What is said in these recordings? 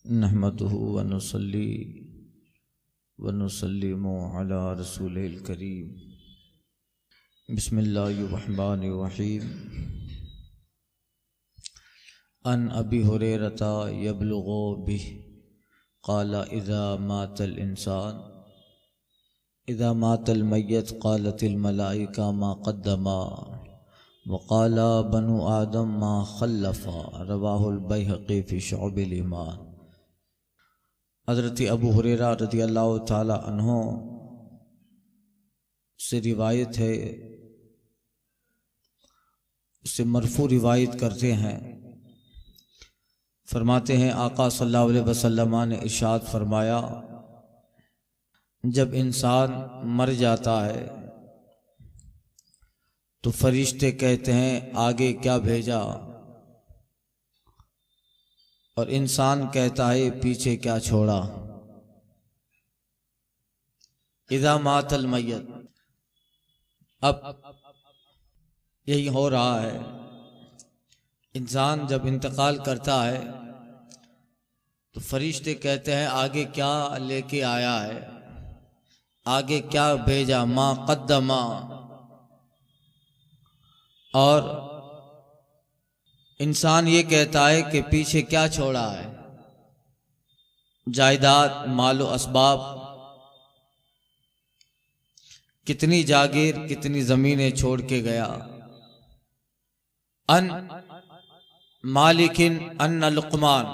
نحمده ونصلي ونسلم على رسوله الكريم بسم الله الرحمن الرحيم عن أبي هريرة يبلغ به قال إذا مات الميت قالت الملائكة ما قدما وقال بنو آدم ما خلفا رواه البيهقي في شعب الإيمان۔ حضرت ابو ہریرہ رضی اللہ تعالی عنہ سے روایت ہے، اس سے مرفوع روایت کرتے ہیں، فرماتے ہیں آقا صلی اللہ علیہ وسلم نے ارشاد فرمایا، جب انسان مر جاتا ہے تو فرشتے کہتے ہیں آگے کیا بھیجا، اور انسان کہتا ہے پیچھے کیا چھوڑا۔ اذا مات المیت، اب یہی ہو رہا ہے، انسان جب انتقال کرتا ہے تو فرشتے کہتے ہیں آگے کیا لے کے آیا ہے، آگے کیا بھیجا، ما قدما، اور انسان یہ کہتا ہے کہ پیچھے کیا چھوڑا ہے، جائیداد، مال و اسباب، کتنی جاگیر، کتنی زمینیں چھوڑ کے گیا۔ ان مالک ان لقمان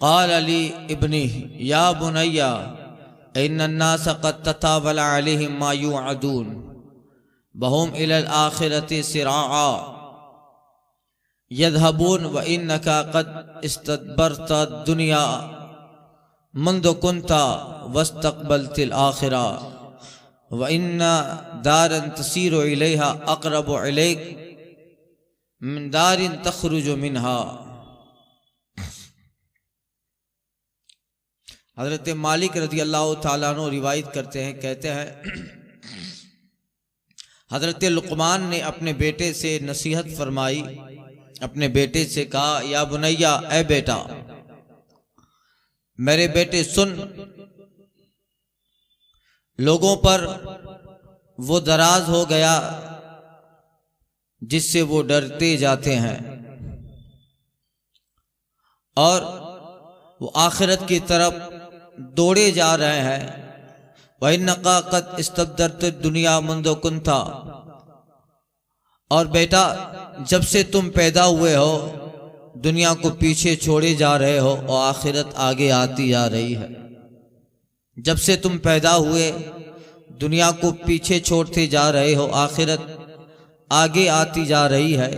قال لی ابنی یا بنی ان الناس قد تطاول علیہم ما یوعدون وهم الى الآخرة سراعا يذهبون وإنك قد استدبرت الدنيا منذ كنت واستقبلت الآخرة وإن دارا تسير إليها أقرب إليك من دار تخرج منها۔ حضرت مالک رضی اللہ تعالیٰ عنہ روایت کرتے ہیں، کہتے ہیں حضرت لقمان نے اپنے بیٹے سے نصیحت فرمائی، اپنے بیٹے سے کہا یا بنیا، اے بیٹا، میرے بیٹے سن، لوگوں پر وہ دراز ہو گیا جس سے وہ ڈرتے جاتے ہیں، اور وہ آخرت کی طرف دوڑے جا رہے ہیں۔ وَإِنَّكَ قَدْ اسْتَبْدَلْتَ الدُّنْيَا مُنْذُ كُنْتَ، اور بیٹا جب سے تم پیدا ہوئے ہو دنیا کو پیچھے چھوڑے جا رہے ہو اور آخرت آگے آتی جا رہی ہے۔ جب سے تم پیدا ہوئے دنیا کو پیچھے چھوڑتے جا رہے ہو، آخرت آگے آتی جا رہی ہے،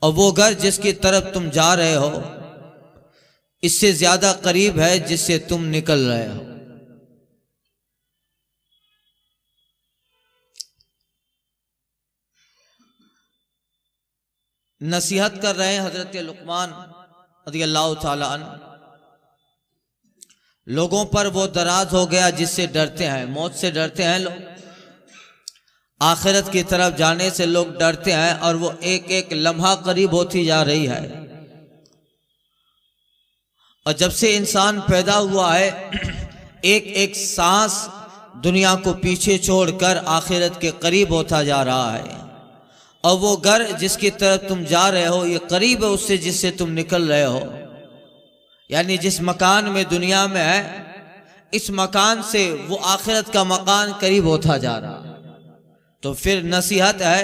اور وہ گھر جس کی طرف تم جا رہے ہو اس سے زیادہ قریب ہے جس سے تم نکل رہے ہو۔ نصیحت کر رہے ہیں حضرت لقمان رضی اللہ تعالیٰ عنہ، لوگوں پر وہ دراز ہو گیا جس سے ڈرتے ہیں، موت سے ڈرتے ہیں لوگ، آخرت کی طرف جانے سے لوگ ڈرتے ہیں، اور وہ ایک ایک لمحہ قریب ہوتی جا رہی ہے۔ اور جب سے انسان پیدا ہوا ہے ایک ایک سانس دنیا کو پیچھے چھوڑ کر آخرت کے قریب ہوتا جا رہا ہے، اور وہ گھر جس کی طرف تم جا رہے ہو یہ قریب ہے اس سے جس سے تم نکل رہے ہو، یعنی جس مکان میں دنیا میں ہے اس مکان سے وہ آخرت کا مکان قریب ہوتا جا رہا ہے۔ تو پھر نصیحت ہے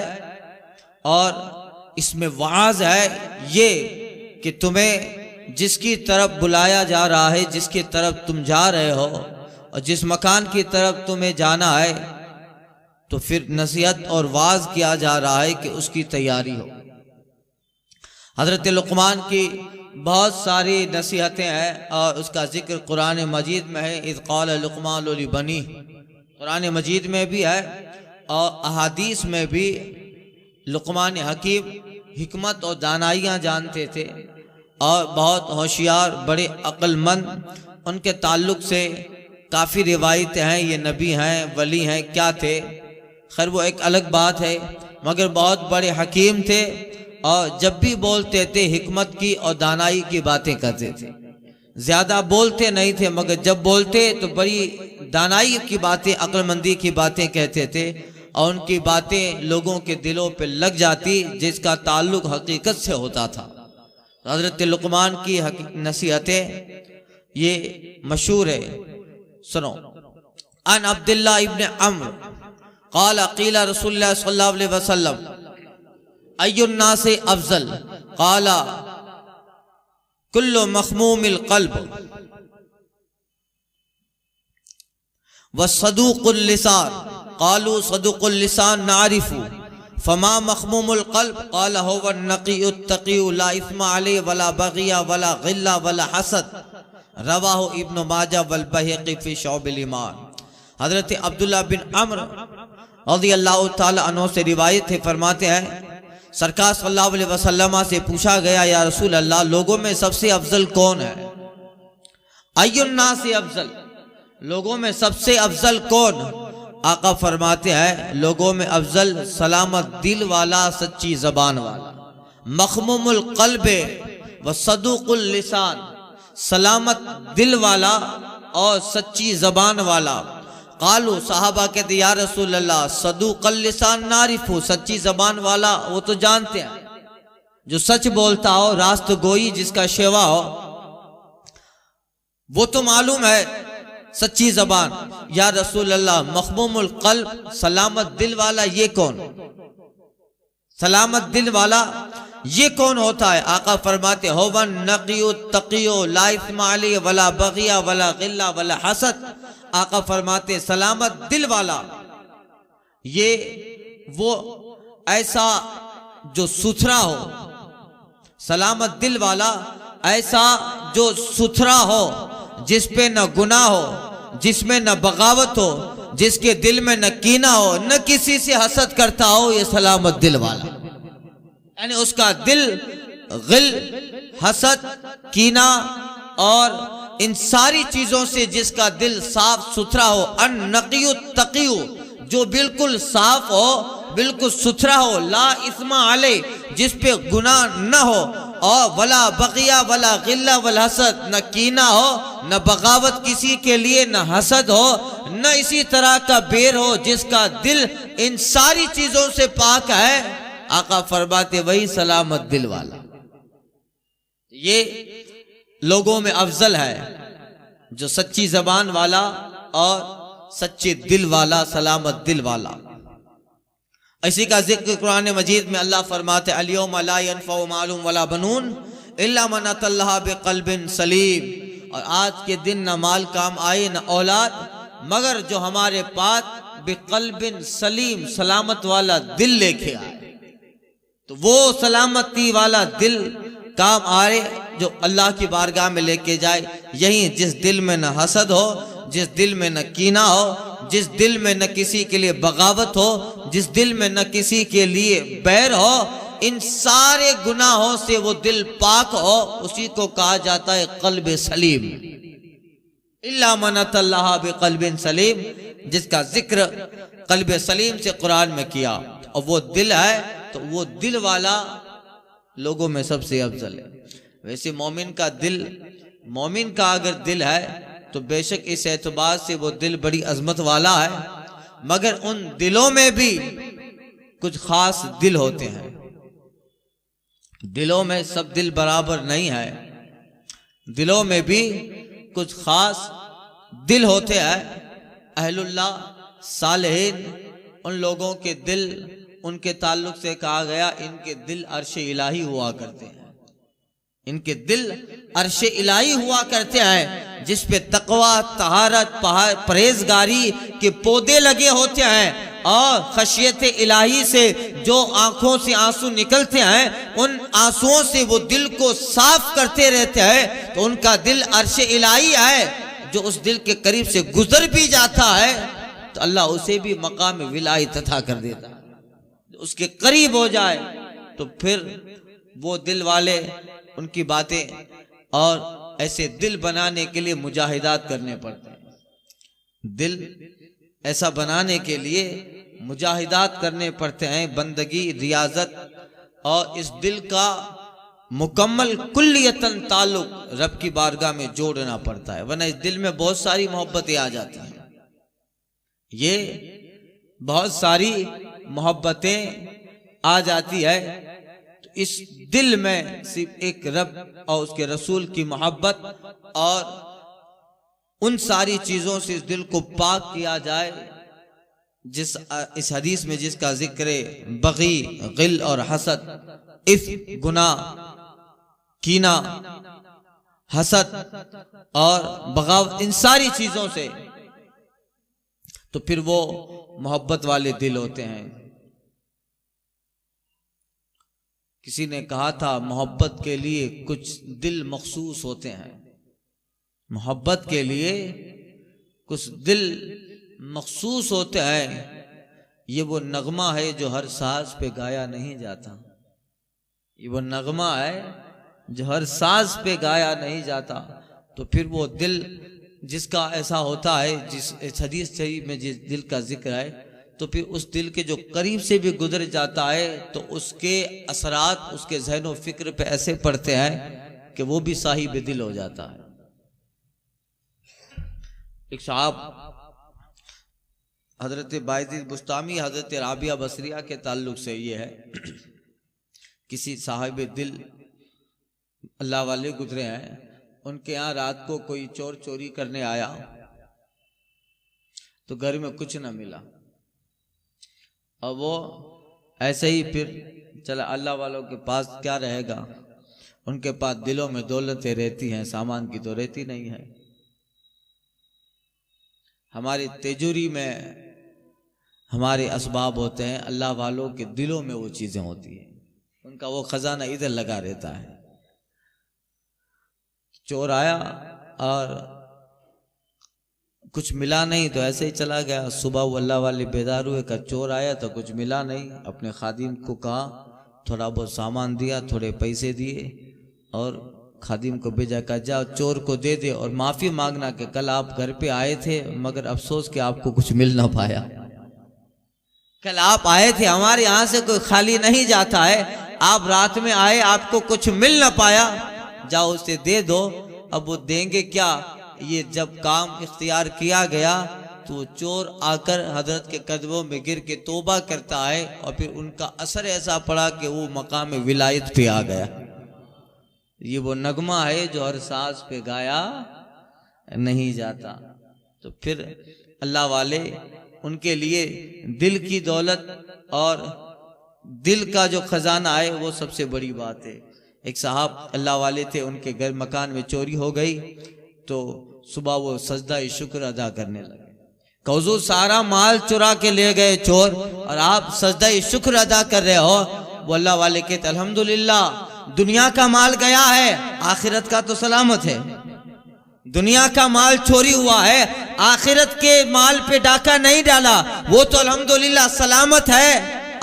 اور اس میں وعظ ہے یہ کہ تمہیں جس کی طرف بلایا جا رہا ہے، جس کی طرف تم جا رہے ہو اور جس مکان کی طرف تمہیں جانا ہے، تو پھر نصیحت اور واعظ کیا جا رہا ہے کہ اس کی تیاری ہو۔ حضرت لقمان کی بہت ساری نصیحتیں ہیں اور اس کا ذکر قرآن مجید میں ہے، اذ قال لقمان لبنیہ، قرآن مجید میں بھی ہے اور احادیث میں بھی۔ لقمان حکیم حکمت اور دانائیاں جانتے تھے اور بہت ہوشیار، بڑے عقل مند، ان کے تعلق سے کافی روایتیں ہیں، یہ نبی ہیں، ولی ہیں، کیا تھے، خیر وہ ایک الگ بات ہے، مگر بہت بڑے حکیم تھے اور جب بھی بولتے تھے حکمت کی اور دانائی کی باتیں کرتے تھے. زیادہ بولتے نہیں تھے مگر جب بولتے تو بڑی دانائی کی باتیں، عقل مندی کی باتیں کہتے تھے اور ان کی باتیں لوگوں کے دلوں پہ لگ جاتی جس کا تعلق حقیقت سے ہوتا تھا. حضرت لقمان کی نصیحتیں یہ مشہور ہے، سنو. ان عبداللہ ابن عمرو قال قیل رسول اللہ صلی اللہ علیہ وسلم ای الناس افضل قال کل مخموم القلب وصدوق اللسان قالوا صدوق اللسان نعرف فما مخموم القلب قال هو النقي التقي لا اثم عليه ولا بغي ولا غل ولا حسد رواہ ابن ماجہ والبیہقی فی شعب الایمان. حضرت عبداللہ بن عمرو رضی اللہ تعالی عنہ سے روایت ہے، فرماتے ہیں سرکار صلی اللہ علیہ وسلم سے پوچھا گیا یا رسول اللہ لوگوں میں سب سے افضل کون ہے؟ ای الناس افضل، لوگوں میں سب سے افضل کون؟ آقا فرماتے ہیں لوگوں میں افضل سلامت دل والا، سچی زبان والا. مخموم القلب و صدوق اللسان، سلامت دل والا اور سچی زبان والا. قالو، صحابہ کہتے یا رسول اللہ صدوق اللسان نعرفو، سچی زبان والا وہ تو جانتے ہیں، جو سچ بولتا ہو، راست گوئی جس کا شیوا ہو، وہ تو معلوم ہے سچی زبان. یا رسول اللہ مخموم القلب، سلامت دل والا یہ کون؟ سلامت دل والا یہ کون ہوتا ہے؟ آقا فرماتے هو النقی التقی لا اثم علیہ ولا بغی ولا غل ولا حسد. آقا فرماتے سلامت دل والا یہ وہ ایسا جو ستھرا ہو، سلامت دل والا ایسا جو ستھرا ہو، جس پہ نہ گناہ ہو، جس میں نہ بغاوت ہو، جس کے دل میں نہ کینہ ہو، نہ کسی سے حسد کرتا ہو، یہ سلامت دل والا. یعنی اس کا دل غل، حسد، کینہ اور ان ساری چیزوں سے جس کا دل صاف ستھرا ہو. النقی التقی، جو بالکل صاف ہو، بالکل ستھرا ہو. لا اثم علیہ، جس پہ گناہ نہ ہو. اور ولا بغیہ ولا غلہ ولا حسد، نہ کینہ ہو، نہ بغاوت کسی کے لیے، نہ حسد ہو، نہ اسی طرح کا بیر ہو، جس کا دل ان ساری چیزوں سے پاک ہے. آقا فرماتے وہی سلامت دل والا. یہ لوگوں میں افضل ہے جو سچی زبان والا اور سچے دل والا، سلامت دل والا. اسی کا ذکر قرآن مجید میں اللہ فرماتے الیوم لا ینفع مال ولا بنون الا من اتى اللہ بقلب سلیم. اور آج کے دن نہ مال کام آئے نہ اولاد، مگر جو ہمارے پاس بقلب سلیم، سلامت والا دل لے کے آئے. تو وہ سلامتی والا دل کام آئے جو اللہ کی بارگاہ میں لے کے جائے. یہی جس دل میں نہ حسد ہو، جس دل میں نہ کینہ ہو، جس دل میں نہ کسی کے لیے بغاوت ہو، جس دل میں نہ کسی کے لیے بیر ہو، ان سارے گناہوں سے وہ دل پاک ہو، اسی کو کہا جاتا ہے قلب سلیم. الا من اتى اللہ بقلب سلیم، جس کا ذکر قلب سلیم سے قرآن میں کیا. اور وہ دل ہے تو وہ دل والا لوگوں میں سب سے افضل ہے. ویسے مومن کا دل، مومن کا اگر دل ہے تو بے شک اس اعتبار سے وہ دل بڑی عظمت والا ہے، مگر ان دلوں میں بھی کچھ خاص دل ہوتے ہیں. دلوں میں سب دل برابر نہیں ہے، دلوں میں بھی کچھ خاص دل ہوتے ہیں. اہل اللہ، صالحین، ان لوگوں کے دل، ان کے تعلق سے کہا گیا ان کے دل عرش الہی ہوا کرتے ہیں. ان کے دل عرش الہی ہوا کرتے ہیں، جس پہ تقوی، طہارت، پرہیزگاری کے پودے لگے ہوتے ہیں. اور خشیت الہی سے جو آنکھوں سے آنسو نکلتے ہیں، ان آنسوؤں سے وہ دل کو صاف کرتے رہتے ہیں. تو ان کا دل عرش الہی ہے. جو اس دل کے قریب سے گزر بھی جاتا ہے تو اللہ اسے بھی مقام ولایت عطا کر دیتا ہے. اس کے قریب ہو جائے تو پھر وہ دل والے ان کی باتیں، اور ایسے دل بنانے کے لیے مجاہدات کرنے پڑتے ہیں. دل ایسا بنانے کے لیے مجاہدات کرنے پڑتے ہیں، بندگی، ریاضت اور اس دل کا مکمل کلیتاً تعلق رب کی بارگاہ میں جوڑنا پڑتا ہے، ورنہ اس دل میں بہت ساری محبتیں آ جاتی ہیں۔ یہ بہت ساری محبتیں آ جاتی ہے، تو اس دل میں صرف ایک رب اور اس کے رسول کی محبت اور ان ساری چیزوں سے اس دل کو پاک کیا جائے، اس حدیث میں جس کا ذکر ہے، بغی، غل اور حسد، اثم، گناہ، کینہ، حسد اور بغاوت، ان ساری چیزوں سے، تو پھر وہ محبت والے دل ہوتے ہیں۔ کسی نے کہا تھا محبت کے لیے کچھ دل مخصوص ہوتے ہیں، محبت کے لیے کچھ دل مخصوص ہوتے ہیں، یہ وہ نغمہ ہے جو ہر ساز پہ گایا نہیں جاتا، یہ وہ نغمہ ہے جو ہر ساز پہ گایا نہیں جاتا، تو پھر وہ دل جس کا ایسا ہوتا ہے، جس حدیث شریف میں جس دل کا ذکر ہے، تو پھر اس دل کے جو قریب سے بھی گزر جاتا ہے تو اس کے اثرات اس کے ذہن و فکر پہ ایسے پڑتے ہیں کہ وہ بھی صاحب دل ہو جاتا ہے۔ ایک صاحب حضرت باعزید بسطامی حضرت رابعہ بصریہ کے تعلق سے یہ ہے، کسی صاحب دل اللہ والے گزرے ہیں، ان کے ہاں رات کو کوئی چور چوری کرنے آیا تو گھر میں کچھ نہ ملا، اور وہ ایسے ہی پھر چلا، اللہ والوں کے پاس کیا رہے گا، ان کے پاس دلوں میں دولتیں رہتی ہیں، سامان کی تو رہتی نہیں ہے۔ ہماری تیجوری میں ہمارے اسباب ہوتے ہیں، اللہ والوں کے دلوں میں وہ چیزیں ہوتی ہیں، ان کا وہ خزانہ ادھر لگا رہتا ہے۔ چور آیا اور کچھ ملا نہیں تو ایسے ہی چلا گیا، صبح وہ اللہ والے بیدار ہوئے کہ چور آیا تو کچھ ملا نہیں، اپنے خادم کو کہا، تھوڑا بہت سامان دیا، تھوڑے پیسے دیے اور خادم کو بھیجا کہ جاؤ چور کو دے دے اور معافی مانگنا کہ کل آپ گھر پہ آئے تھے مگر افسوس کہ آپ کو کچھ مل نہ پایا، کل آپ آئے تھے، ہمارے یہاں سے کوئی خالی نہیں جاتا ہے، آپ رات میں آئے، آپ کو کچھ مل نہ پایا، جاؤ اسے دے دو۔ اب وہ دیں گے کیا؟ یہ جب کام اختیار کیا گیا تو وہ چور آ کر حضرت کے قدموں میں گر کے توبہ کرتا ہے، اور پھر ان کا اثر ایسا پڑا کہ وہ مقام ولایت پہ آ گیا۔ یہ وہ نغمہ ہے جو ہر ساز پہ گایا نہیں جاتا۔ تو پھر اللہ والے ان کے لیے دل کی دولت اور دل کا جو خزانہ ہے وہ سب سے بڑی بات ہے۔ ایک صاحب اللہ والے تھے، ان کے گھر مکان میں چوری ہو گئی تو صبح وہ سجدہ شکر ادا کرنے لگے کہ حضور سارا مال چرا کے لے گئے چور اور آپ سجدہ شکر ادا کر رہے ہو۔ وہ اللہ والے کہتے الحمدللہ، دنیا کا مال گیا ہے، آخرت کا تو سلامت ہے۔ دنیا کا مال چوری ہوا ہے، آخرت کے مال پہ ڈاکہ نہیں ڈالا، وہ تو الحمدللہ سلامت ہے،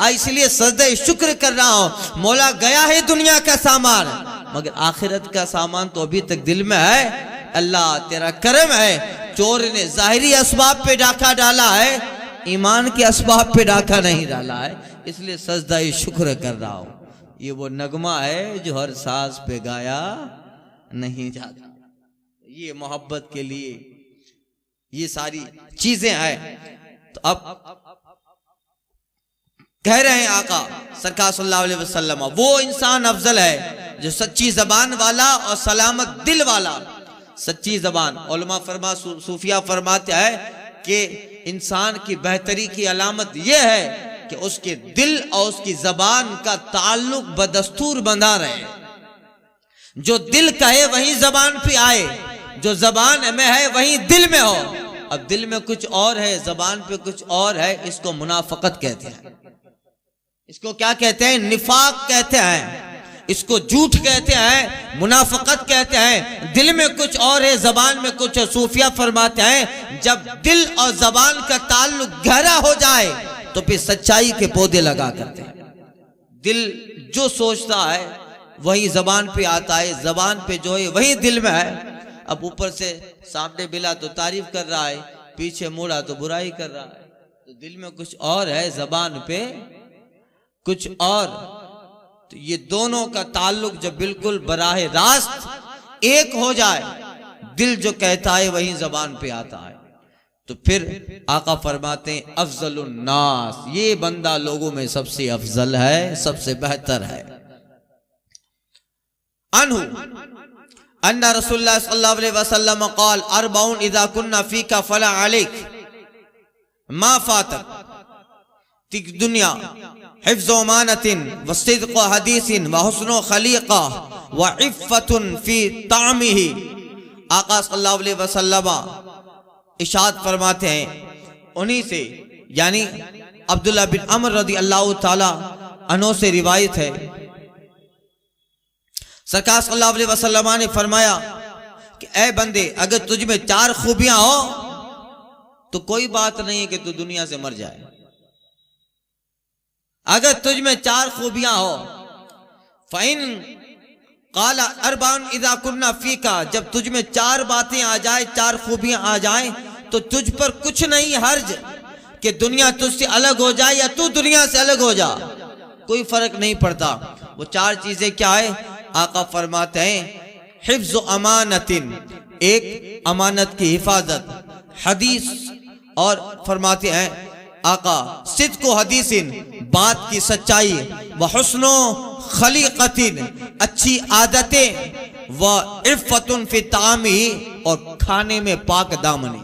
اس لیے سجدہ شکر کر رہا ہوں۔ مولا گیا ہے دنیا کا سامان مگر آخرت کا سامان تو ابھی تک دل میں ہے، اللہ تیرا کرم ہے۔ چور نے ظاہری اسباب پہ ڈاکہ ڈالا ہے، ایمان کے اسباب پہ ڈاکہ نہیں ڈالا ہے، اس لیے سجدہ شکر کر رہا ہوں۔ یہ وہ نغمہ ہے جو ہر ساز پہ گایا نہیں جاتا۔ یہ محبت کے لیے یہ ساری چیزیں ہیں۔ تو اب کہہ رہے ہیں آقا سرکار صلی اللہ علیہ وسلم، وہ انسان افضل ہے جو سچی زبان والا اور سلامت دل والا۔ سچی زبان، علماء صوفیہ فرماتے ہیں کہ انسان کی بہتری کی علامت یہ ہے کہ اس کے دل اور اس کی زبان کا تعلق بدستور بندھا رہے، جو دل کہے وہی زبان پہ آئے، جو زبان میں ہے وہی دل میں ہو۔ اب دل میں کچھ اور ہے، زبان پہ کچھ اور ہے، اس کو منافقت کہتے ہیں، اس کو کیا کہتے ہیں؟ نفاق کہتے ہیں، اس کو جھوٹ کہتے ہیں، منافقت کہتے ہیں۔ دل میں کچھ اور ہے، زبان میں کچھ۔ صوفیہ فرماتے ہیں جب دل اور زبان کا تعلق گہرا ہو جائے تو پھر سچائی کے پودے لگا کرتے ہیں۔ دل جو سوچتا ہے وہی زبان پہ آتا ہے، زبان پہ جو ہے وہی دل میں ہے۔ اب اوپر سے سامنے ملا تو تعریف کر رہا ہے، پیچھے موڑا تو برائی کر رہا ہے، تو دل میں کچھ اور ہے، زبان پہ کچھ اور۔ تو یہ دونوں کا تعلق جب بالکل براہ راست ایک ہو جائے، دل جو کہتا ہے وہی زبان پہ آتا ہے، تو پھر آقا فرماتے ہیں افضل الناس، یہ بندہ لوگوں میں سب سے افضل ہے، سب سے بہتر ہے۔ عنہ ان رسول اللہ صلی اللہ علیہ وسلم قال اربعون اذا كنا فيك فلا عليك ما فاتك دنیا حفظ امانت وصدق حدیث وحسن خلیقہ وعفت فی طعمہ۔ آقا صلی اللہ علیہ وسلم ارشاد فرماتے ہیں، انہی سے یعنی عبداللہ بن عمر رضی اللہ تعالی عنہ سے روایت ہے، سرکار صلی اللہ علیہ وسلم نے فرمایا کہ اے بندے، اگر تجھ میں 4 خوبیاں ہو تو کوئی بات نہیں ہے کہ تو دنیا سے مر جائے۔ اگر تجھ میں 4 خوبیاں ہو، فَإِن قَالَ أَرْبَعٌ إِذَا كُنَّا فِيكَ، جب تجھ میں 4 باتیں آ جائیں، 4 خوبیاں آ جائیں تو تجھ پر کچھ نہیں حرج کہ دنیا تجھ سے الگ ہو جائے یا تو دنیا سے الگ ہو جا، کوئی فرق نہیں پڑتا۔ وہ 4 چیزیں کیا ہے؟ آقا فرماتے ہیں حفظ امانت، ایک امانت کی حفاظت، حدیث، اور فرماتے ہیں آقا صدق و حدیث، بات کی سچائی، وحسن خلیقت، اچھی عادتیں، وعفت فی طعامہ، اور کھانے میں پاک دامنی۔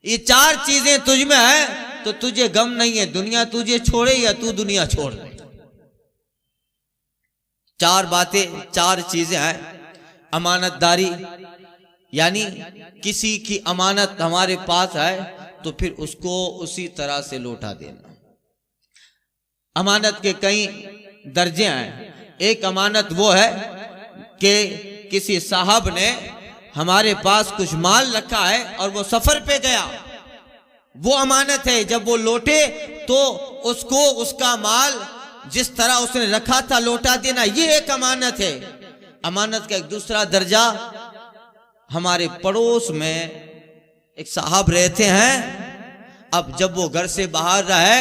یہ 4 چیزیں تجھ میں ہے تو تجھے غم نہیں ہے دنیا تجھے چھوڑے یا تو دنیا چھوڑ۔ 4 باتیں، 4 چیزیں ہیں۔ امانت داری، یعنی کسی کی امانت ہمارے پاس ہے تو پھر اس کو اسی طرح سے لوٹا دینا۔ امانت کے کئی درجے ہیں۔ ایک امانت وہ ہے کہ کسی صاحب نے ہمارے پاس کچھ مال رکھا ہے اور وہ سفر پہ گیا، وہ امانت ہے، جب وہ لوٹے تو اس کو اس کا مال جس طرح اس نے رکھا تھا لوٹا دینا، یہ ایک امانت ہے۔ امانت کا ایک دوسرا درجہ، ہمارے پڑوس میں ایک صاحب رہتے ہیں، اب جب وہ گھر سے باہر رہے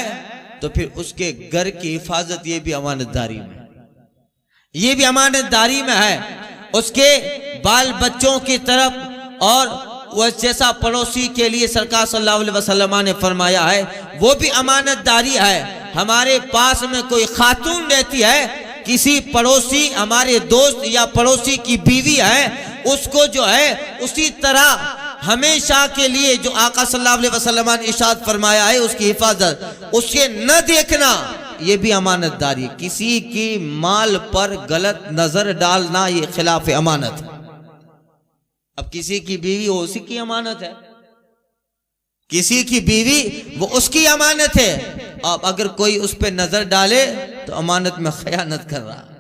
تو پھر اس کے گھر کی حفاظت، یہ بھی امانت داری میں، یہ بھی امانت داری میں ہے۔ اس کے بال بچوں کی طرف، اور وہ جیسا پڑوسی کے لیے سرکار صلی اللہ علیہ وسلم نے فرمایا ہے وہ بھی امانت داری ہے۔ ہمارے پاس میں کوئی خاتون رہتی ہے، کسی پڑوسی ہمارے دوست یا پڑوسی کی بیوی ہے، اس کو جو ہے اسی طرح ہمیشہ کے لیے جو آقا صلی اللہ علیہ وسلم نے ارشاد فرمایا ہے اس کی حفاظت، اسے نہ دیکھنا، یہ بھی امانت داری۔ کسی کی مال پر غلط نظر ڈالنا یہ خلاف امانت ہے۔ اب کسی کی بیوی وہ اسی کی امانت ہے، کسی کی بیوی وہ اس کی امانت ہے، اب اگر کوئی اس پہ نظر ڈالے تو امانت میں خیانت کر رہا ہے،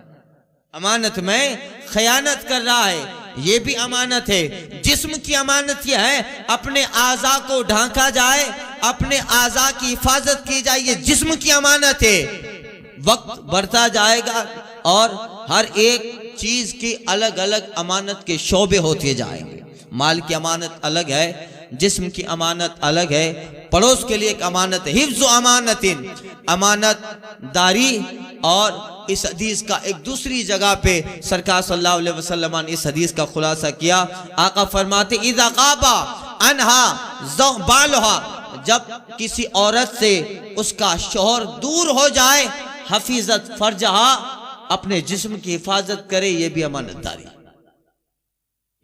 امانت میں خیانت کر رہا ہے، یہ بھی امانت ہے۔ جسم کی امانت یہ ہے اپنے اعضاء کو ڈھانکا جائے، اپنے اعضاء کی حفاظت کی جائے، یہ جسم کی امانت ہے۔ وقت بڑھتا جائے گا اور ہر ایک چیز کی الگ الگ امانت کے شعبے ہوتے جائیں گے۔ مال کی امانت الگ ہے، جسم کی امانت الگ ہے، پڑوس کے لیے ایک امانت ہے۔ حفظ و امانت، امانت داری۔ اور اس حدیث کا ایک دوسری جگہ پہ سرکار صلی اللہ علیہ وسلم نے اس حدیث کا خلاصہ کیا۔ آقا فرماتے اذا غاب عنہا بالہا، جب کسی عورت سے اس کا شوہر دور ہو جائے، حفیظت فرجہا، اپنے جسم کی حفاظت کرے، یہ بھی امانت داری،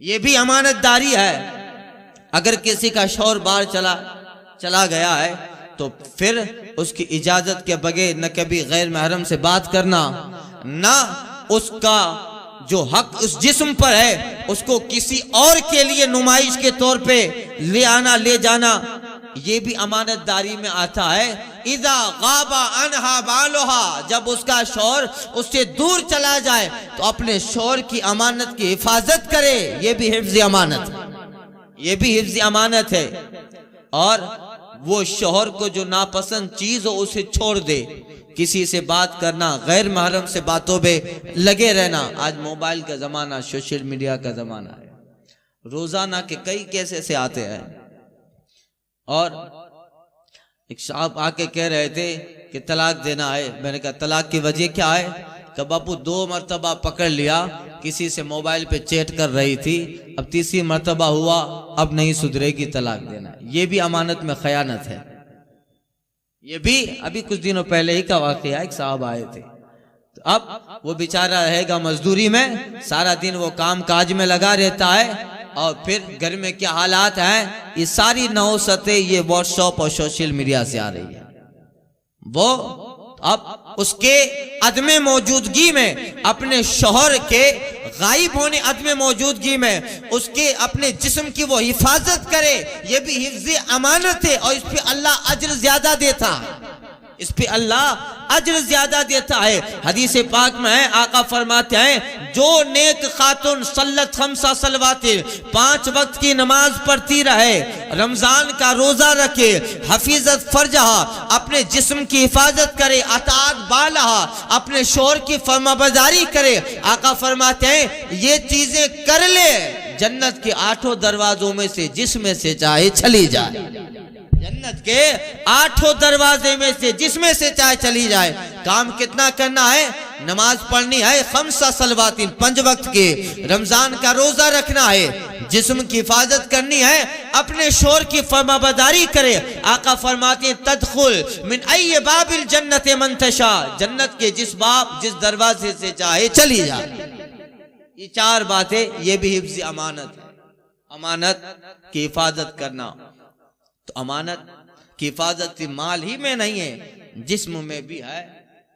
یہ بھی امانت داری ہے۔ اگر کسی کا شوہر باہر چلا گیا ہے تو پھر اس کی اجازت کے بغیر نہ کبھی غیر محرم سے بات کرنا، نہ اس کا جو حق اس جسم پر ہے اس کو کسی اور کے لیے نمائش کے طور پہ لے آنا لے جانا، یہ بھی امانت داری میں آتا ہے۔ اذا غاب عنہا بالہا، جب اس کا شوہر اس سے دور چلا جائے تو اپنے شوہر کی امانت کی حفاظت کرے، یہ بھی حفظ امانت، یہ بھی حفظ امانت ہے۔ اور وہ شوہر کو جو ناپسند چیز ہو اسے چھوڑ دے، کسی سے بات کرنا، غیر محرم سے باتوں پہ لگے رہنا۔ آج موبائل کا زمانہ، سوشل میڈیا کا زمانہ ہے، روزانہ کے کئی کیسے سے آتے ہیں۔ اور ایک صاحب آ کے کہہ رہے تھے کہ طلاق دینا ہے، میں نے کہا طلاق کی وجہ کیا ہے؟ کہ باپو 2 مرتبہ پکڑ لیا، کسی سے موبائل پہ چیٹ کر رہی تھی، اب تیسری مرتبہ ہوا، اب نہیں سدھرے گی، طلاق دینا۔ یہ بھی امانت میں خیانت ہے۔ یہ بھی ابھی کچھ دنوں پہلے ہی کا واقعہ، ایک صاحب آئے تھے، تو اب وہ بیچارہ رہے گا مزدوری میں، سارا دن وہ کام کاج میں لگا رہتا ہے، اور پھر گھر میں کیا حالات ہیں، یہ ساری نوستیں یہ واٹس ایپ اور سوشل میڈیا سے آ رہی ہے۔ وہ اب اس کے عدم موجودگی میں، اپنے شوہر کے غائب ہونے عدم موجودگی میں اس کے اپنے جسم کی وہ حفاظت کرے، یہ بھی حفظ امانت ہے، اور اس پہ اللہ اجر زیادہ دیتا ہے، اس پہ اللہ اجر زیادہ دیتا ہے۔ حدیث پاک میں ہے، آقا فرماتے ہیں جو نیک خاتون صلت 5 صلوات 5 وقت کی نماز پڑھتی رہے، رمضان کا روزہ رکھے، حفیظت فرجہ، اپنے جسم کی حفاظت کرے، اطاعت بالہا، اپنے شوہر کی فرمانبرداری کرے، آقا فرماتے ہیں یہ چیزیں کر لے، جنت کے 8 دروازوں میں سے جس میں سے چاہے چلی جائے، جنت کے 8 دروازے میں سے جس میں سے چاہے چلی جائے۔ کام کتنا کرنا ہے؟ نماز پڑھنی ہے 5 صلوات 5 وقت کے، رمضان کا روزہ رکھنا ہے، جسم کی حفاظت کرنی ہے، اپنے شوہر کی فرمانبرداری کرے۔ آقا فرماتے ہیں تدخل من ای باب الجنت من تشاء، جنت کے جس دروازے سے چاہے چلی جائے۔ یہ 4 باتیں، یہ بھی حفظ امانت ہے، امانت کی حفاظت کرنا۔ تو امانت کی حفاظت مال ہی میں نہیں ہے، جسم میں بھی ہے،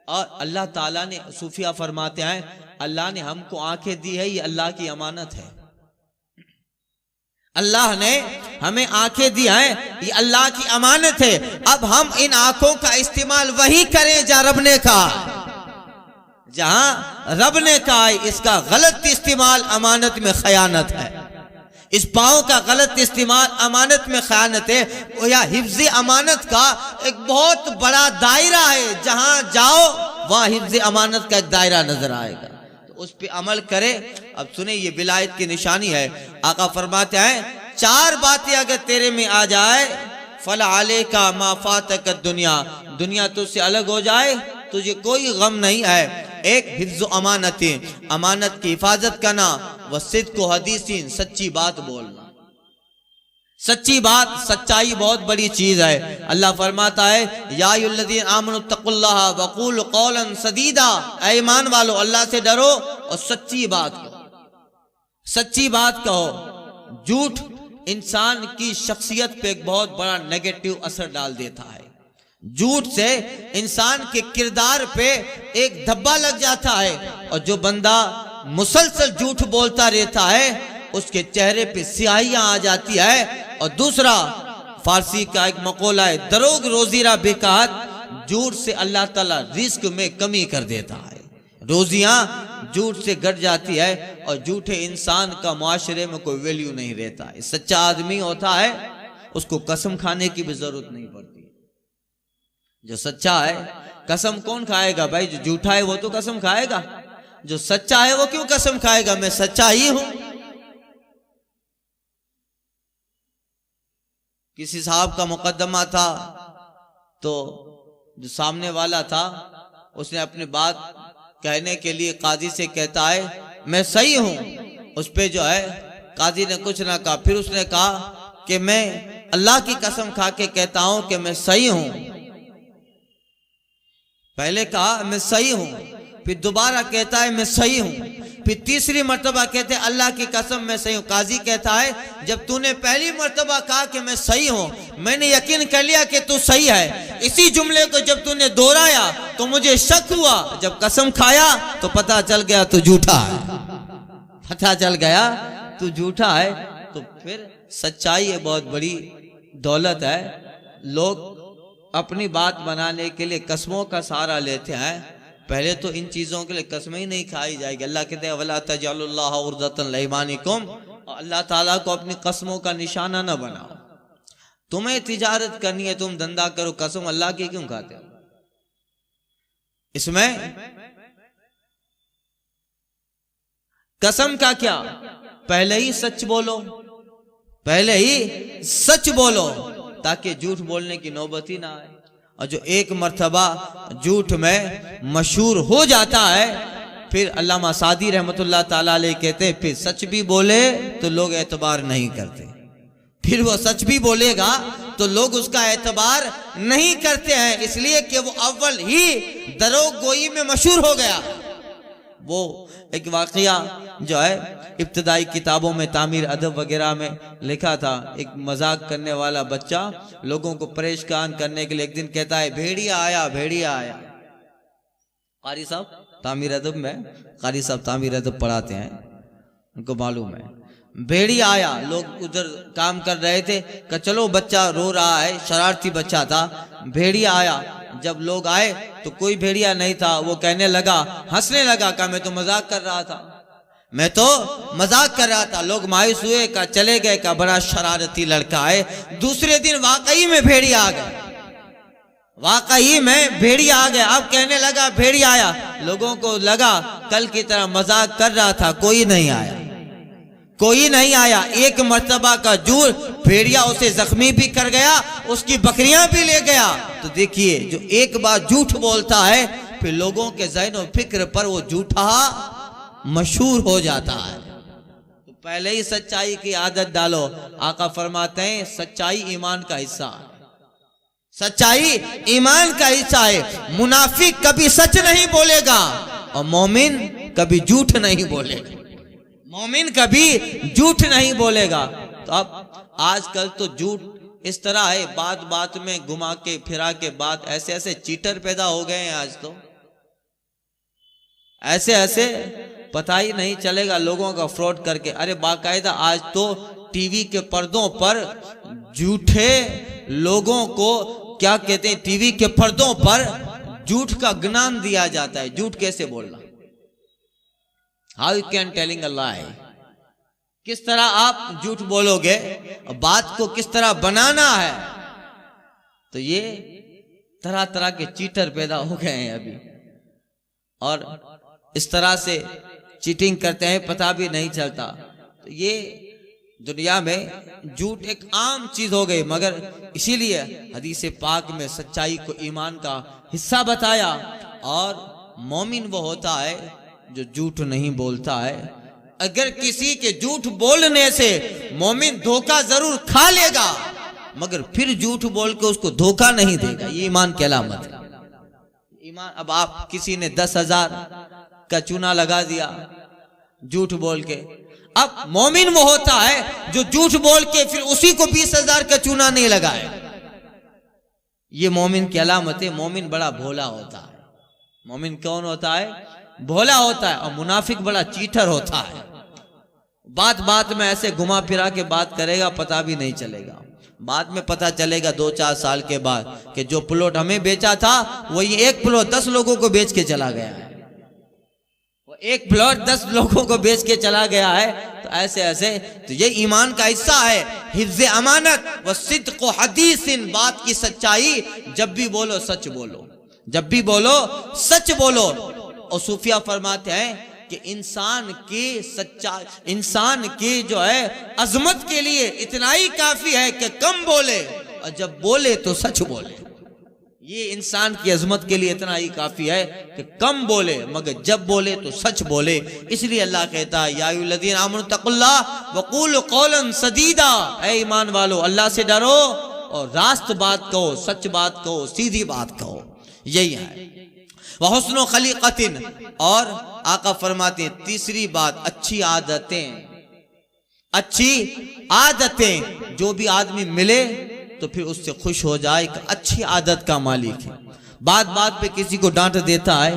اور اللہ تعالیٰ نے، صوفیہ فرماتے ہیں اللہ نے ہم کو آنکھیں دی ہے، یہ اللہ کی امانت ہے، اللہ نے ہمیں آنکھیں دی ہیں، یہ اللہ کی امانت ہے۔ اب ہم ان آنکھوں کا استعمال وہی کریں جہاں رب نے کہا، جہاں رب نے کہا، اس کا غلط استعمال امانت میں خیانت ہے، اس پاؤں کا غلط استعمال امانت میں خیانت ہے۔ یا حفظ امانت کا ایک بہت بڑا دائرہ ہے، جہاں جاؤ وہاں حفظ امانت کا ایک دائرہ نظر آئے گا، تو اس پہ عمل کرے۔ اب سنیں، یہ ولایت کی نشانی ہے۔ آقا فرماتے ہیں 4 باتیں اگر تیرے میں آ جائے، فَلَعَلَيْكَ مَا فَاتَكَ الدُّنْيَا، دنیا تجھ سے الگ ہو جائے تجھے کوئی غم نہیں ہے۔ ایک حفظ امانت، امانت کی حفاظت کرنا، وصدق و حدیثین، سچی بات بولنا، سچی بات، سچائی بہت بڑی چیز ہے۔ اللہ فرماتا ہے یا ایھا الذین آمنوا اتقوا اللہ وقولوا قولا سدیدا، اے ایمان والو اللہ سے ڈرو اور سچی بات کہو، سچی بات کہو۔ جھوٹ انسان کی شخصیت پہ ایک بہت بڑا نیگیٹو اثر ڈال دیتا ہے، جھوٹ سے انسان کے کردار پہ ایک دھبا لگ جاتا ہے، اور جو بندہ مسلسل جھوٹ بولتا رہتا ہے اس کے چہرے پہ سیاہیاں آ جاتی ہے۔ اور دوسرا، فارسی کا ایک مقولہ ہے دروغ روزی را بکات، جھوٹ سے اللہ تعالیٰ رزق میں کمی کر دیتا ہے، روزیاں جھوٹ سے گٹ جاتی ہے، اور جھوٹے انسان کا معاشرے میں کوئی ویلیو نہیں رہتا ہے۔ سچا آدمی ہوتا ہے اس کو قسم کھانے کی بھی ضرورت نہیں پڑتی، جو سچا ہے۔ قسم کون کھائے گا بھائی؟ جو جھوٹا ہے وہ تو قسم کھائے گا، جو سچا ہے وہ کیوں قسم کھائے گا؟ میں سچا ہی ہوں۔ کسی صاحب کا مقدمہ تھا، تو جو سامنے والا تھا اس نے اپنی بات کہنے کے لیے قاضی سے کہتا ہے میں صحیح ہوں، اس پہ جو ہے قاضی نے کچھ نہ کہا، پھر اس نے کہا کہ میں اللہ کی قسم کھا کے کہتا ہوں کہ میں صحیح ہوں۔ پہلے کہا میں صحیح ہوں، پھر دوبارہ کہتا ہے میں صحیح ہوں، پھر تیسری مرتبہ کہتے ہیں اللہ کی قسم میں صحیح ہوں۔ قاضی کہتا ہے جب تو نے پہلی مرتبہ کہا کہ میں صحیح ہوں، میں نے یقین کر لیا کہ تو صحیح ہے، اسی جملے کو جب تو نے دہرایا تو مجھے شک ہوا، جب قسم کھایا تو پتہ چل گیا تو جھوٹا ہے، پتہ چل گیا تو جھوٹا ہے۔ تو پھر سچائی یہ بہت بڑی دولت ہے۔ لوگ اپنی بات بنانے کے لیے قسموں کا سہارا لیتے ہیں، پہلے تو ان چیزوں کے لیے قسمیں ہی نہیں کھائی جائے گی۔ اللہ کہتے ہیں وَلَا تَجْعَلُوا اللَّهَ عُرْضَةً لِأَيْمَانِكُمْ، اور اللہ تعالیٰ کو اپنی قسموں کا نشانہ نہ بناؤ۔ تمہیں تجارت کرنی ہے، تم دھندا کرو، قسم اللہ کی کیوں کھاتے ہو؟ اس میں قسم کا کیا؟ پہلے ہی سچ بولو، پہلے ہی سچ بولو، تاکہ جھوٹ بولنے کی نوبت ہی نہ آئے۔ اور جو ایک مرتبہ جھوٹ میں مشہور ہو جاتا ہے پھر علامہ سعدی رحمۃ اللہ تعالیٰ علیہ کہتے ہیں پھر سچ بھی بولے تو لوگ اعتبار نہیں کرتے، پھر وہ سچ بھی بولے گا تو لوگ اس کا اعتبار نہیں کرتے ہیں، اس لیے کہ وہ اول ہی دروغ گوئی میں مشہور ہو گیا۔ وہ ایک واقعہ جو ہے ابتدائی کتابوں میں تعمیر ادب وغیرہ میں لکھا تھا، ایک مذاق کرنے والا بچہ لوگوں کو پریشان کرنے کے لیے ایک دن کہتا ہے بھیڑیا آیا بھیڑیا آیا۔ قاری صاحب تعمیر ادب میں، قاری صاحب تعمیر ادب پڑھاتے ہیں، ان کو معلوم ہے، بھیڑیا آیا۔ لوگ ادھر کام کر رہے تھے کہ چلو بچہ رو رہا ہے، شرارتی بچہ تھا، بھیڑیا آیا۔ جب لوگ آئے تو کوئی بھیڑیا نہیں تھا، وہ کہنے لگا، ہنسنے لگا کہ میں تو مذاق کر رہا تھا، میں تو مذاق کر رہا تھا۔ لوگ مایوس ہوئے کہ چلے گئے کہ بڑا شرارتی لڑکا ہے۔ دوسرے دن واقعی میں بھیڑیا آ گئے، واقعی میں بھیڑیا آ گیا۔ اب کہنے لگا بھیڑیا آیا، لوگوں کو لگا کل کی طرح مذاق کر رہا تھا، کوئی نہیں آیا، کوئی نہیں آیا۔ ایک مرتبہ کا جھوٹ بھیڑیا اسے زخمی بھی کر گیا، اس کی بکریاں بھی لے گیا۔ تو دیکھیے جو ایک بار جھوٹ بولتا ہے پھر لوگوں کے ذہن و فکر پر وہ جھوٹا مشہور ہو جاتا ہے۔ تو پہلے ہی سچائی کی عادت ڈالو۔ آقا فرماتے ہیں سچائی ایمان کا حصہ ہے، سچائی ایمان کا حصہ ہے۔ منافق کبھی سچ نہیں بولے گا اور مومن کبھی جھوٹ نہیں بولے گا، مومن کبھی جھوٹ نہیں بولے گا۔ تو اب آج کل تو جھوٹ اس طرح ہے، بات بات میں گھما کے پھرا کے بات، ایسے ایسے چیٹر پیدا ہو گئے ہیں آج، تو ایسے ایسے پتہ ہی نہیں چلے گا لوگوں کا فراڈ کر کے۔ ارے باقاعدہ آج تو ٹی وی کے پردوں پر جھوٹے لوگوں کو کیا کہتے ہیں، ٹی وی کے پردوں پر جھوٹ کا گنان دیا جاتا ہے۔ جھوٹ کیسے بولنا، how you can telling a lie، کس طرح آپ جھوٹ بولو گے، بات کو کس طرح بنانا ہے۔ تو یہ طرح طرح کے چیٹر پیدا ہو گئے ہیں ابھی، اور اس طرح سے چیٹنگ کرتے ہیں پتہ بھی نہیں چلتا۔ تو یہ دنیا میں جھوٹ ایک عام چیز ہو گئی، مگر اسی لیے حدیث پاک میں سچائی کو ایمان کا حصہ بتایا۔ اور مومن وہ ہوتا ہے جو جھوٹ نہیں بولتا ہے۔ اگر کسی کے جھوٹ بولنے سے مومن دھوکہ ضرور کھا لے گا مگر پھر جھوٹ بول کے اس کو دھوکہ نہیں دے گا، یہ ایمان کی علامت ہے۔ ایمان، اب آپ کسی نے 10,000 کا چونا لگا دیا جھوٹ بول کے، اب مومن وہ ہوتا ہے جو جھوٹ بول کے پھر اسی کو 20,000 کا چونا نہیں لگائے، یہ مومن کی علامت ہے۔ مومن بڑا بھولا ہوتا ہے۔ مومن کون ہوتا ہے؟ بھولا ہوتا ہے۔ اور منافق بڑا چیٹر ہوتا ہے، بات بات میں ایسے گھما پھرا کے بات کرے گا پتہ بھی نہیں چلے گا، بعد میں پتہ چلے گا 2-4 سال کے بعد کہ جو پلاٹ ہمیں بیچا تھا وہی ایک پلاٹ 10 لوگوں کو بیچ کے چلا گیا ہے، وہ ایک پلاٹ 10 لوگوں کو بیچ کے چلا گیا ہے۔ تو ایسے ایسے تو یہ ایمان کا حصہ ہے، حفظ امانت و صدق و حدیث، بات کی سچائی، جب بھی بولو سچ بولو، جب بھی بولو سچ بولو۔ اور صوفیہ فرماتے ہیں کہ انسان کی جو ہے عظمت کے لیے اتنا ہی کافی ہے کہ کم بولے اور جب بولے تو سچ بولے۔ یہ انسان کی عظمت کے لیے اتنا ہی کافی ہے کہ کم بولے مگر جب بولے تو سچ بولے۔ اس لیے اللہ کہتا ہے یا ایھا الذین آمنوا اتقوا اللہ وقولوا قولا سدیدا، اے ایمان والو اللہ سے ڈرو اور راست بات کہو، سچ بات کہو، سیدھی بات کہو، یہی ہے۔ وحسن خلیقۃ، اور آقا فرماتے ہیں تیسری بات اچھی عادتیں، اچھی عادتیں، جو بھی آدمی ملے تو پھر اس سے خوش ہو جائے کہ اچھی عادت کا مالک ہے۔ بات بات پہ کسی کو ڈانٹ دیتا ہے،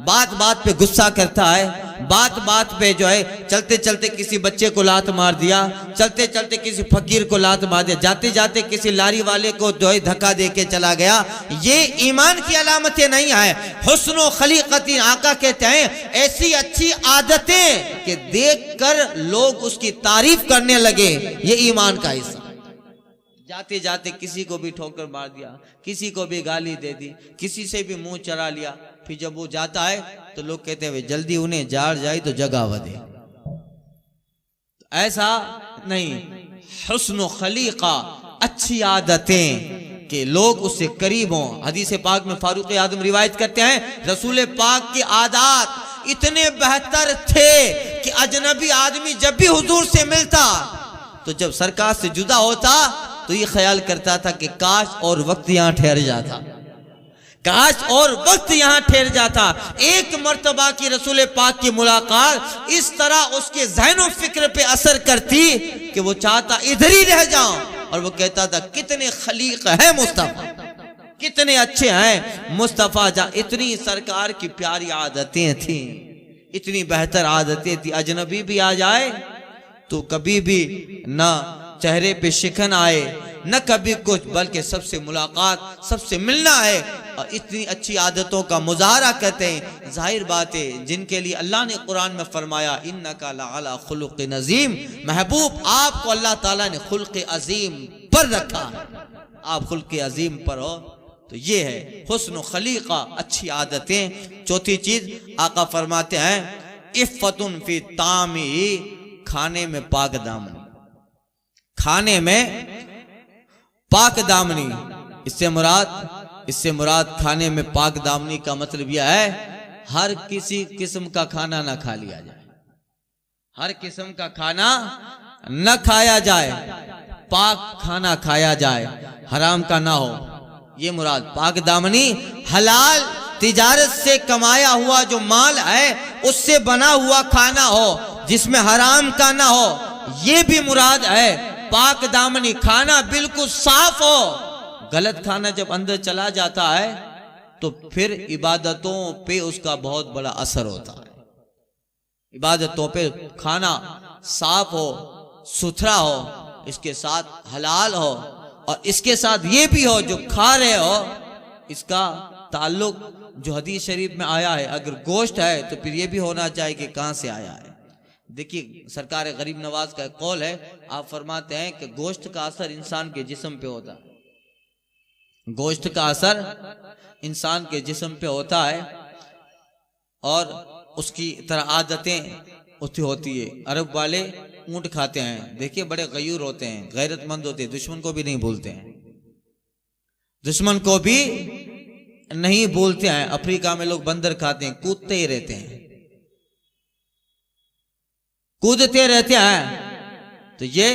بات بات پہ غصہ کرتا ہے، بات بات پہ جو ہے چلتے چلتے کسی بچے کو لات مار دیا، چلتے چلتے کسی فقیر کو لات مار دیا، جاتے جاتے کسی لاری والے کو جو ہے دھکا دے کے چلا گیا، یہ ایمان کی علامتیں نہیں ہیں۔ حسن و خلیقت، آقا کہتے ہیں ایسی اچھی عادتیں کہ دیکھ کر لوگ اس کی تعریف کرنے لگے، یہ ایمان کا حصہ۔ جاتے جاتے کسی کو بھی ٹھوکر مار دیا، کسی کو بھی گالی دے دی، کسی سے بھی منہ چرا لیا، پھر جب وہ جاتا ہے تو لوگ کہتے ہیں جلدی انہیں جاڑ جائے تو جگہ ودے۔ ایسا نہیں، حسن و خلیقہ، اچھی عادتیں، کہ لوگ اس سے قریب ہوں۔ حدیث پاک میں فاروق اعظم روایت کرتے ہیں رسول پاک کے عادات اتنے بہتر تھے کہ اجنبی آدمی جب بھی حضور سے ملتا تو جب سرکار سے جدا ہوتا تو یہ خیال کرتا تھا کہ کاش اور وقت یہاں ٹھہر جاتا، کاش اور وقت یہاں ٹھہر جاتا۔ ایک مرتبہ کی رسول پاک کی ملاقات اس طرح اس کے ذہن و فکر پہ اثر کرتی کہ وہ چاہتا ادھر ہی رہ جاؤں، اور وہ کہتا تھا کتنے خلیق ہیں مصطفیٰ، کتنے اچھے ہیں مصطفیٰ، جہاں اتنی سرکار کی پیاری عادتیں تھیں، اتنی بہتر عادتیں تھیں، اجنبی بھی آ جائے تو کبھی بھی نہ چہرے پہ شکن آئے نہ کبھی کچھ، بلکہ سب سے ملاقات، سب سے ملنا ہے، اور اتنی اچھی عادتوں کا مظاہرہ کرتے ہیں۔ ظاہر بات ہے جن کے لیے اللہ نے قرآن میں فرمایا اِنَّكَ لَعَلَىٰ خُلُقٍ عَظِيمٍ، محبوب آپ کو اللہ تعالیٰ نے خلق عظیم پر رکھا، آپ خلق عظیم پر ہو، تو یہ ہے حسن و خلیقہ، اچھی عادتیں۔ چوتھی چیز آقا فرماتے ہیں عفتٌ فی طعامہ، کھانے میں پاک دامنی، کھانے میں پاک دامنی۔ اس سے مراد کھانے میں پاک دامنی کا مطلب یہ ہے ہر کسی قسم کا کھانا نہ کھا لیا جائے، ہر قسم کا کھانا نہ کھایا جائے، پاک کھانا کھایا جائے، حرام کا نہ ہو، یہ مراد پاک دامنی۔ حلال تجارت سے کمایا ہوا جو مال ہے اس سے بنا ہوا کھانا ہو جس میں حرام کا نہ ہو، یہ بھی مراد ہے۔ پاک دامنی کھانا بالکل صاف ہو، غلط کھانا جب اندر چلا جاتا ہے تو پھر عبادتوں پہ اس کا بہت بڑا اثر ہوتا ہے۔ عبادتوں پہ کھانا صاف ہو، ستھرا ہو، اس کے ساتھ حلال ہو، اور اس کے ساتھ یہ بھی ہو جو کھا رہے ہو اس کا تعلق جو حدیث شریف میں آیا ہے، اگر گوشت ہے تو پھر یہ بھی ہونا چاہیے کہ کہاں سے آیا ہے۔ دیکھیے سرکار غریب نواز کا ایک قول ہے، آپ فرماتے ہیں کہ گوشت کا اثر انسان کے جسم پہ ہوتا ہے، گوشت کا اثر انسان کے جسم پہ ہوتا ہے، اور اس کی طرح عادتیں ہوتی ہے۔ عرب والے اونٹ کھاتے ہیں، دیکھیے بڑے غیور ہوتے ہیں، غیرت مند ہوتے ہیں، دشمن کو بھی نہیں بھولتے ہیں، دشمن کو بھی نہیں بھولتے ہیں۔ افریقہ میں لوگ بندر کھاتے ہیں، کودتے ہی رہتے ہیں، کودتے رہتے ہیں، تو یہ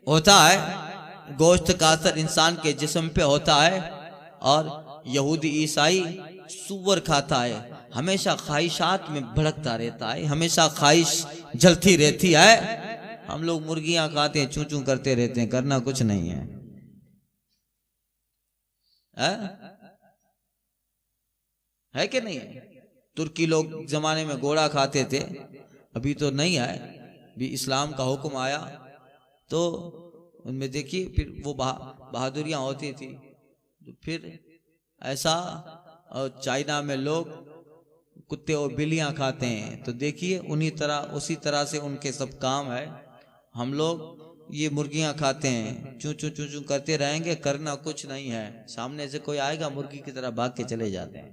ہوتا ہے گوشت کا اثر انسان کے جسم پہ ہوتا ہے۔ اور یہودی عیسائی سور کھاتا ہے، ہمیشہ خواہشات میں بھڑکتا رہتا ہے، ہمیشہ خواہش جلتی رہتی ہے۔ ہم لوگ مرغیاں کھاتے ہیں، چوں چوں کرتے رہتے ہیں، کرنا کچھ نہیں ہے۔ ہے کہ نہیں ہے؟ ترکی لوگ زمانے میں گھوڑا کھاتے تھے، ابھی تو نہیں آئے، بھی اسلام کا حکم آیا تو ان میں دیکھیے پھر وہ بہادریاں ہوتی تھی، تو پھر ایسا، اور چائنا میں لوگ کتے اور بلیاں کھاتے ہیں، تو دیکھیے اسی طرح سے ان کے سب کام ہے۔ ہم لوگ یہ مرغیاں کھاتے ہیں، چوں چوں چوں چوں کرتے رہیں گے، کرنا کچھ نہیں ہے، سامنے سے کوئی آئے گا مرغی کی طرح بھاگ کے چلے جاتے ہیں۔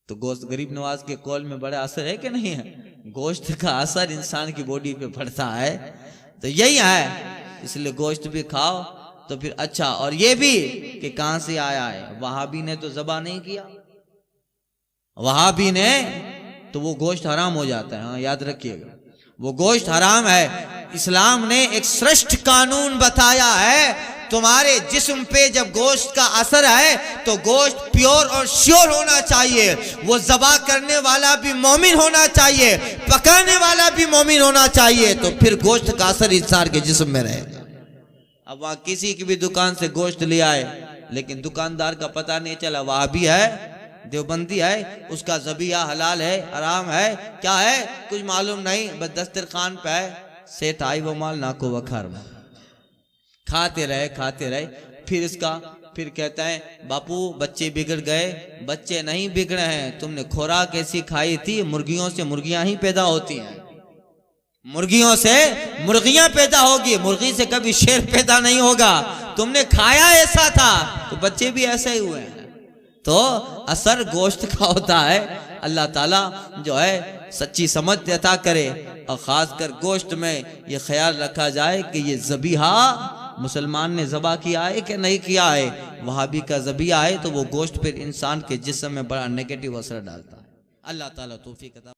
تو گوشت غریب نواز کے قول میں بڑا اثر ہے کہ نہیں ہے؟ گوشت کا اثر انسان کی باڈی پہ پڑتا ہے، تو یہی ہے، اس لیے گوشت بھی کھاؤ تو پھر اچھا۔ اور یہ بھی کہ کہاں سے آیا ہے، وہابی نے تو ذبح نہیں کیا، وہابی نے تو وہ گوشت حرام ہو جاتا ہے، ہاں یاد رکھیے گا، وہ گوشت حرام ہے۔ اسلام نے ایک سرشٹ قانون بتایا ہے، تمہارے جسم پہ جب گوشت کا اثر ہے تو گوشت پیور اور شیور ہونا چاہیے، وہ ذبح کرنے والا بھی مومن ہونا چاہیے، پکانے والا بھی مومن ہونا چاہیے، تو پھر گوشت کا اثر انسان کے جسم میں رہے گا۔ اب وہاں کسی کی بھی دکان سے گوشت لے آئے، لیکن دکاندار کا پتہ نہیں چلا وہابی ہے، دیوبندی ہے، اس کا ذبیحہ حلال ہے حرام ہے کیا ہے کچھ معلوم نہیں، بس دسترخوان پہ ہے، سیٹ آئی وہ مال نہ کو وکھار میں کھاتے رہے، پھر کہتا ہے باپو بچے بگڑ گئے، بچے نہیں بگڑے ہیں، تم نے خوراک ایسی کھائی تھی، مرغیوں سے مرغیاں ہی پیدا ہوتی ہیں، مرغیوں سے مرغیاں پیدا ہوگی، مرغی سے کبھی شیر پیدا نہیں ہوگا، تم نے کھایا ایسا تھا تو بچے بھی ایسے ہی ہوئے ہیں۔ تو اثر گوشت کا ہوتا ہے۔ اللہ تعالیٰ جو ہے سچی سمجھ عطا کرے، اور خاص کر گوشت میں یہ خیال رکھا جائے کہ یہ ذبیحہ مسلمان نے ذبح کیا ہے کہ نہیں کیا ہے. وہابی کا ذبیحہ ہے تو وہ گوشت پھر انسان کے جسم میں بڑا نیگیٹو اثر ڈالتا ہے. اللہ تعالیٰ توفیق عطا